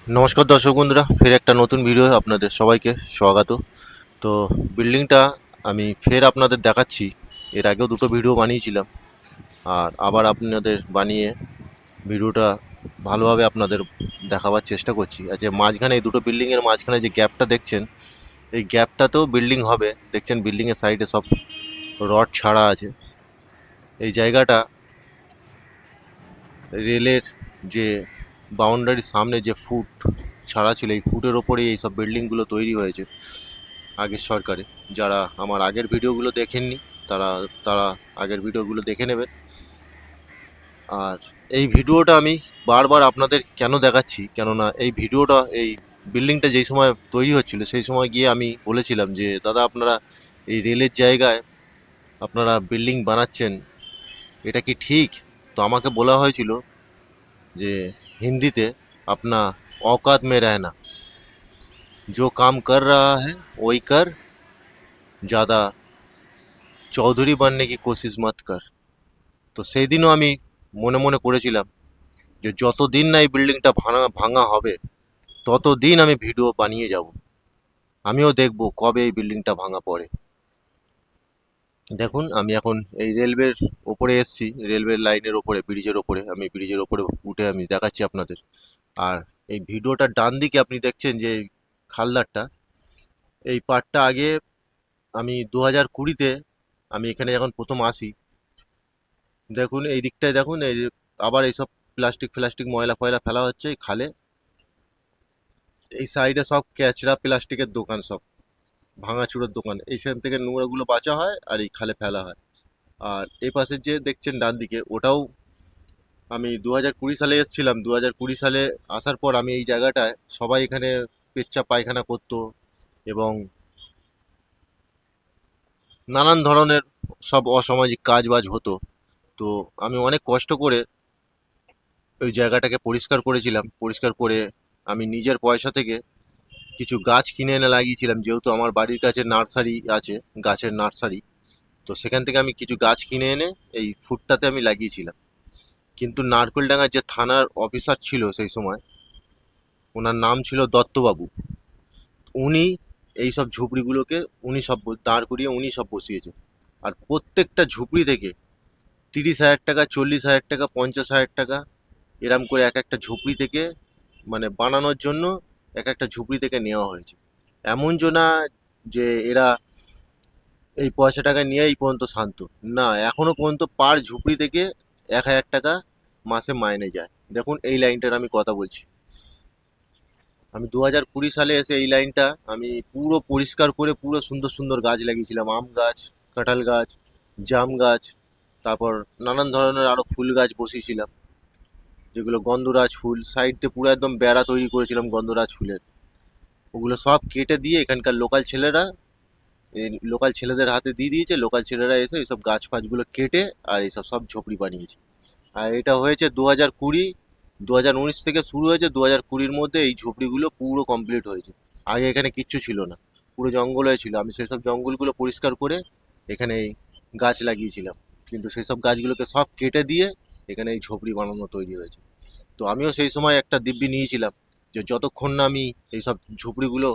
নমস্কার দর্শক বন্ধুরা, ফের একটা নতুন ভিডিও আপনাদের সবাইকে স্বাগত। তো বিল্ডিংটা আমি ফের আপনাদের দেখাচ্ছি। এর আগেও দুটো ভিডিও বানিয়েছিলাম, আর আবার আপনাদের বানিয়ে ভিডিওটা ভালোভাবে আপনাদের দেখাবার চেষ্টা করছি। আর যে মাঝখানে এই দুটো বিল্ডিংয়ের মাঝখানে যে গ্যাপটা দেখছেন, এই গ্যাপটাতেও বিল্ডিং হবে। দেখছেন বিল্ডিংয়ের সাইডে সব রড ছাড়া আছে। এই জায়গাটা রেলের যে বাউন্ডারির সামনে যে ফুট ছাড়া ছিল, এই ফুটের ওপরেই এই সব বিল্ডিংগুলো তৈরি হয়েছে আগের সরকারে। যারা আমার আগের ভিডিওগুলো দেখেননি, তারা তারা আগের ভিডিওগুলো দেখে নেবেন। আর এই ভিডিওটা আমি বারবার আপনাদের কেন দেখাচ্ছি, কেননা এই বিল্ডিংটা যেই সময় তৈরি হচ্ছিল সেই সময় গিয়ে আমি বলেছিলাম যে দাদা, আপনারা এই রেলের জায়গায় আপনারা বিল্ডিং বানাচ্ছেন, এটা কি ঠিক? তো আমাকে বলা হয়েছিল যে হিন্দিতে, আপনা औकात में रहना, जो काम कर रहा है वही कर, ज़्यादा চৌধুরী बनने की कोशिश मत कर। তো সেই দিনও আমি মনে মনে করেছিলাম যে যতদিন না এই বিল্ডিংটা ভাঙা ভাঙা হবে ততদিন আমি ভিডিও বানিয়ে যাব। আমিও দেখব কবে এই বিল্ডিংটা ভাঙা পড়ে। দেখুন, আমি এখন এই রেলওয়ের ওপরে এসেছি, রেলওয়ে লাইনের ওপরে, ব্রিজের ওপরে। আমি ব্রিজের ওপরে উঠে আমি দেখাচ্ছি আপনাদের। আর এই ভিডিওটার ডান দিকে আপনি দেখছেন যে খালদারটা, এই পার্টটা আগে আমি 2020-তে আমি এখানে যখন প্রথম আসি, দেখুন এই দিকটায় দেখুন, এই যে আবার এইসব প্লাস্টিক ফ্লাস্টিক ময়লা ফয়লা ফেলা হচ্ছে এই খালে। এই সাইডে সব ক্যাচড়া প্লাস্টিকের দোকান, সব ভাঙাচুরোর দোকান। এইখান থেকে নোংরাগুলো বাঁচা হয় আর এই খালে ফেলা হয়। আর এই পাশে যে দেখছেন ডান দিকে, ওটাও আমি 2020 সালে এসেছিলাম। 2020 সালে আসার পর আমি এই জায়গাটায়, সবাই এখানে পেচ্ছাপ পায়খানা করতো এবং নানান ধরনের সব অসামাজিক কাজ বাজ হতো। তো আমি অনেক কষ্ট করে ওই জায়গাটাকে পরিষ্কার করেছিলাম। পরিষ্কার করে আমি নিজের পয়সা থেকে কিছু গাছ কিনে এনে লাগিয়েছিলাম, যেহেতু আমার বাড়ির কাছে নার্সারি আছে, গাছের নার্সারি। তো সেখান থেকে আমি কিছু গাছ কিনে এনে এই ফুটটাতে আমি লাগিয়েছিলাম। কিন্তু নারকেলডাঙ্গার যে থানার অফিসার ছিল সেই সময়, ওনার নাম ছিল দত্তবাবু। উনি এই সব ঝুপড়িগুলোকে উনি সব দাঁড় করিয়ে উনি সব বসিয়েছে। আর প্রত্যেকটা ঝুপড়ি থেকে 30,000 টাকা, 40,000 টাকা, 50,000 টাকা, এরম করে এক একটা ঝুপড়ি থেকে, মানে বানানোর জন্য এক একটা ঝুপড়ি থেকে নেওয়া হয়েছে। এমন যে না যে এরা এই পয়সা টাকা নিয়ে এই পর্যন্ত শান্ত, না, এখনো পর্যন্ত পার ঝুপড়ি থেকে 1,000 টাকা মাসে মাইনে যায়। দেখুন এই লাইনটার আমি কথা বলছি। আমি 2020 সালে এসে এই লাইনটা আমি পুরো পরিষ্কার করে পুরো সুন্দর সুন্দর গাছ লাগিয়েছিলাম। আম গাছ, কাঁঠাল গাছ, জাম গাছ, তারপর নানান ধরনের আরো ফুল গাছ বসিয়েছিলাম, যেগুলো গন্ধরাজ ফুল। সাইড দিয়ে পুরো একদম বেড়া তৈরি করেছিলাম গন্ধরাজ ফুলের। ওগুলো সব কেটে দিয়ে এখানকার লোকাল ছেলেরা, এই লোকাল ছেলেদের হাতে দিয়ে দিয়েছে। লোকাল ছেলেরা এসে এইসব গাছ ফাছগুলো কেটে আর এইসব সব ঝোপড়ি বানিয়েছে। আর এটা হয়েছে 2020, 2019 থেকে শুরু হয়েছে। 2020-র মধ্যে এই ঝোপড়িগুলো পুরো কমপ্লিট হয়েছে। আগে এখানে কিচ্ছু ছিল না, পুরো জঙ্গল হয়েছিল। আমি সেই সব জঙ্গলগুলো পরিষ্কার করে এখানে এই গাছ লাগিয়েছিলাম, কিন্তু সেই সব গাছগুলোকে সব কেটে দিয়ে এখানে এই ঝোপড়ি বানানো তৈরি হয়েছে। তো আমিও সেই সময় একটা দিব্যি নিয়েছিলাম যে যতক্ষণ না আমি এইসব ঝুপড়িগুলো,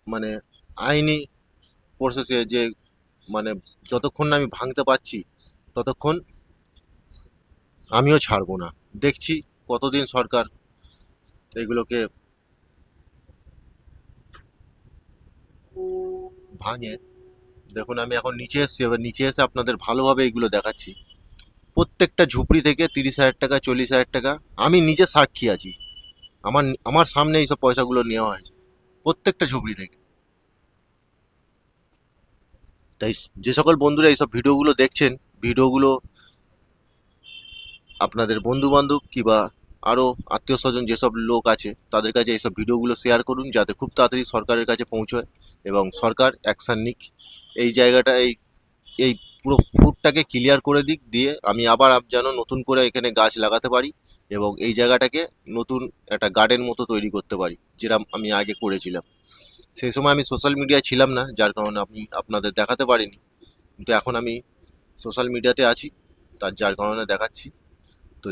মানে আইনি প্রসেসে যে, মানে যতক্ষণ না আমি ভাঙতে পারছি ততক্ষণ আমিও ছাড়বো না। দেখছি কতদিন সরকার এগুলোকে ভাঙে। দেখুন আমি এখন নিচে এসেছি, এবার নিচে এসে আপনাদের ভালোভাবে এগুলো দেখাচ্ছি। প্রত্যেকটা ঝুপড়ি থেকে 30,000 টাকা, 40,000 টাকা, আমি নিজে সাক্ষী আছি। আমার আমার সামনে এইসব পয়সাগুলো নেওয়া হয়েছে প্রত্যেকটা ঝুপড়ি থেকে। তাই যে সকল বন্ধুরা এইসব ভিডিওগুলো দেখছেন, ভিডিওগুলো আপনাদের বন্ধু বান্ধব কিংবা আরও আত্মীয় স্বজন যেসব লোক আছে তাদের কাছে এইসব ভিডিওগুলো শেয়ার করুন, যাতে খুব তাড়াতাড়ি সরকারের কাছে পৌঁছয় এবং সরকার অ্যাকশান নিক। এই জায়গাটা, এই এই পুরো ফুটটাকে ক্লিয়ার করে দিক, দিয়ে আমি আবার যেন নতুন করে এখানে গাছ লাগাতে পারি এবং এই জায়গাটাকে নতুন একটা গার্ডেন মতো তৈরি করতে পারি, যেটা আমি আগে করেছিলাম। সেই সময় আমি সোশ্যাল মিডিয়ায় ছিলাম না, যার কারণে আমি আপনাদের দেখাতে পারিনি। কিন্তু এখন আমি সোশ্যাল মিডিয়াতে আছি, যার কারণে দেখাচ্ছি। তো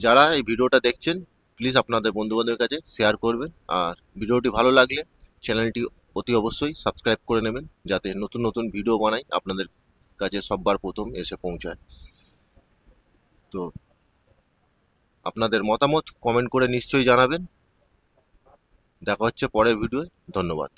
যারা এই ভিডিওটা দেখছেন, প্লিজ আপনাদের বন্ধুবান্ধবের কাছে শেয়ার করবেন। আর ভিডিওটি ভালো লাগলে চ্যানেলটি অতি অবশ্যই সাবস্ক্রাইব করে নেবেন, যাতে নতুন নতুন ভিডিও বানাই আপনাদের কাছে সববার প্রথম এসে পৌঁছায়। তো আপনাদের মতামত কমেন্ট করে নিশ্চয়ই জানাবেন। দেখা হচ্ছে পরের ভিডিওয়। ধন্যবাদ।